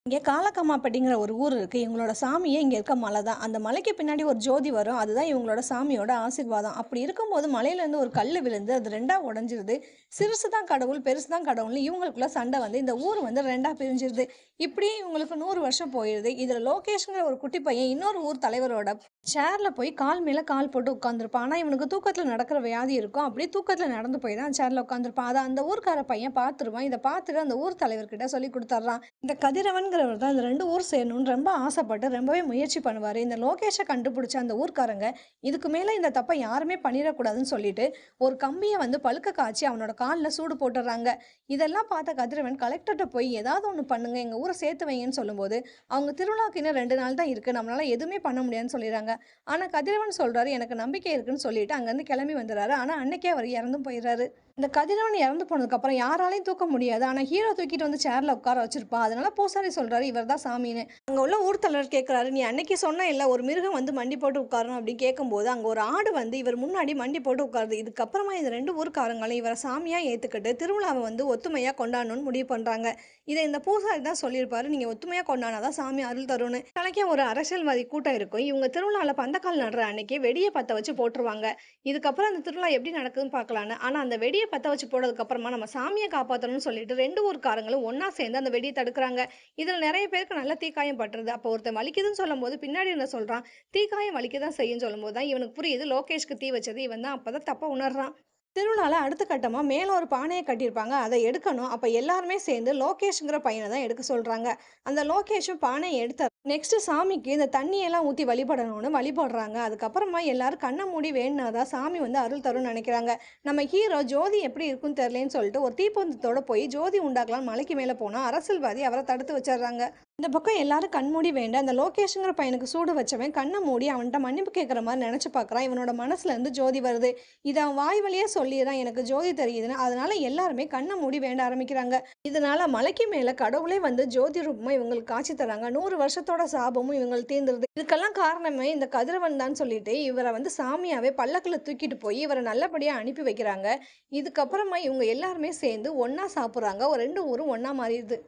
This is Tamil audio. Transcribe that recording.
இங்கே காலக்கம்மாப்பட்டிங்கிற ஒரு ஊர் இருக்குது. இவங்களோட சாமியே இங்கே இருக்க மலை தான். அந்த மலைக்கு பின்னாடி ஒரு ஜோதி வரும். அதுதான் இவங்களோட சாமியோட ஆசீர்வாதம். அப்படி இருக்கும்போது மலையிலேருந்து ஒரு கல் விழுந்து அது 2ஆ உடைஞ்சிருது. சிறுசு தான் கடவுள், பெருசு தான் கடவுள்னு இவங்களுக்குள்ள சண்டை வந்து இந்த ஊர் வந்து 2ஆ பிரிஞ்சிருது. இப்படியே இவங்களுக்கு 100 வருஷம் போயிடுது. இதில் லோகேஷ்ங்கிற ஒரு குட்டி பையன் இன்னொரு ஊர் தலைவரோட சேர்ல போய் கால் மேல கால் போட்டு உட்காந்துருப்பான். ஆனா இவனுக்கு தூக்கத்துல நடக்கிற வியாதி இருக்கும். அப்படியே தூக்கத்துல நடந்து போய் தான் சேர்ல உட்காந்துருப்பான். அத அந்த ஊர்க்கார பையன் பார்த்துருவான். இத பார்த்துட்டு அந்த ஊர் தலைவர்கிட்ட சொல்லிக் குடுத்துர்றான். இந்த கதிரவன்கிறவர் தான் இந்த 2 ஊர் சேரணும்னு ரொம்ப ஆசைப்பட்டு ரொம்பவே முயற்சி பண்ணுவாரு. இந்த லோகேஷ கண்டுபிடிச்ச அந்த ஊர்க்காரங்க, இதுக்கு மேல இந்த தப்ப யாருமே பண்ணிறக்கூடாதுன்னு சொல்லிட்டு, ஒரு கம்பிய வந்து பழுக்க காய்ச்சி அவனோட கால்ல சூடு போட்டுர்றாங்க. இதெல்லாம் பார்த்த கதிரவன் கலெக்டர்ட்ட போய் ஏதாவது ஒண்ணு பண்ணுங்க, எங்க ஊர சேர்த்து வைங்கன்னு சொல்லும்போது, அவங்க திருவிழாவுக்கு இன்னும் 2 நாள் தான் இருக்கு. நம்மளால எதுவுமே பண்ண முடியாதுன்னு சொல்லிர்றாங்க. ஆனா கதிரவன் சொல்றாரு, எனக்கு நம்பிக்கை இருக்குன்னு சொல்லிட்டு அங்கருந்து கிளம்பி வந்துர்றாரு. ஆனா அன்னைக்கே அவரு இறந்தும் போயிர்றாரு. இந்த கதிரவன் இறந்து போனதுக்கப்புறம் யாராலயும் தூக்க முடியாது. ஆனா ஹீரோ தூக்கிட்டு வந்து சேர்ல உட்கார வச்சிருப்பான். அதனால பூசாரி சொல்றாரு, இவர் தான் சாமின்னு. அங்க உள்ள ஊர் தலைவர் கேட்கிறாரு, நீ அன்னைக்கு சொன்ன இல்ல ஒரு மிருகம் வந்து மண்டி போட்டு உட்காரணும் அப்படின்னு கேட்கும்போது, அங்க ஒரு ஆடு வந்து இவர் முன்னாடி மண்டி போட்டு உட்காருது. இதுக்கப்புறமா இந்த 2 ஊர்க்காரங்களும் இவர சாமியா ஏத்துக்கிட்டு திருவிழாவ வந்து ஒத்துமையா கொண்டாடணும்னு முடிவு பண்றாங்க. இத இந்த பூசாரி தான் சொல்லியிருப்பாரு, நீங்க ஒத்துமையா கொண்டாடினா சாமி அருள் தரும்னு. நாளைக்கே ஒரு அரசியல்வாதி கூட்டம் இருக்கும். இவங்க திருவிழால பந்தக்கால் நடுற அன்னைக்கு வெடிய பத்த வச்சு போட்டுருவாங்க. இதுக்கப்புறம் அந்த திருவிழா எப்படி நடக்குதுன்னு பார்க்கலான்னு. ஆனா அந்த வெடிய பத்த வச்சு போட்டதுக்கு அப்புறமா நம்ம சாமிய காப்பாத்தணும்னு சொல்லிட்டு 2 ஊர்க்காரங்களும் ஒண்ணா சேர்ந்து அந்த வெடிய தடுக்குறாங்க. இதுல நெறைய பேருக்கு நல்ல தீக்காயம் பட்டுருது. அப்போ ஒருத்தன் வலிக்குதுன்னு சொல்லும்போது பின்னாடி இருந்தவன் சொல்றான், தீக்காயம் வலிக்க தான் செய்யும்ன்னு சொல்லும்போது தான் இவனுக்கு புரியுது லோகேஷ்க்கு தீ வச்சது இவன் தான். அப்பதான் தப்ப உணர்றான். திருவிழால அடுத்த கட்டமா மேல ஒரு பானைய கட்டியிருப்பாங்க. அத எடுக்கணும். அப்ப எல்லாருமே சேர்ந்து லோகேஷ்ங்கிற பையன தான் எடுக்க சொல்றாங்க. அந்த லோகேஷும் பானைய எடுத்தார். நெக்ஸ்ட் சாமிக்கு இந்த தண்ணியெல்லாம் ஊத்தி வழிபடணும்னு வழிபடுறாங்க. அதுக்கப்புறமா எல்லாரும் கண்ண மூடி வேண்டுனா தான் சாமி வந்து அருள் தரும்னு நெனைக்கிறாங்க. நம்ம ஹீரோ ஜோதி எப்படி இருக்குன்னு தெரியலேன்னு சொல்லிட்டு ஒரு தீப்பந்தத்தோட போய் ஜோதி உண்டாக்கலாம்னு மலைக்கு மேல போனா, அரசியல்வாதி அவர தடுத்து வச்சர்றாங்க. இந்த பக்கம் எல்லாரும் கண்மூடி வேண்ட அந்த லோகேஷ்ங்கிற பையனுக்கு சூடு வச்சவன் கண்ண மூடி அவன்ட்ட மன்னிப்பு கேட்கிற மாரி நெனச்சு பார்க்குறான். இவனோட மனசுல இருந்து ஜோதி வருது. இத அவன் வாய் வழியா சொல்லிர்றான், எனக்கு ஜோதி தெரியுதுன்னு. அதனால எல்லாருமே கண்ண மூடி வேண்ட ஆரம்பிக்கிறாங்க. இதனால மலைக்கு மேல கடவுளே வந்து ஜோதி ரூபமா இவங்களுக்கு காட்சி தராங்க. 100 வருஷத்தோட சாபமும் இவங்களுக்கு தீர்ந்துருது. இதுக்கெல்லாம் காரணமே இந்த கதிரவன் தான் சொல்லிட்டு இவர வந்து சாமியாவே பல்லக்குல தூக்கிட்டு போய் இவர நல்லபடியா அனுப்பி வைக்கிறாங்க. இதுக்கப்புறமா இவங்க எல்லாருமே சேர்ந்து ஒண்ணா சாப்பிடுறாங்க. ஒரு 2 ஊரும் ஒண்ணா மாறிடுது.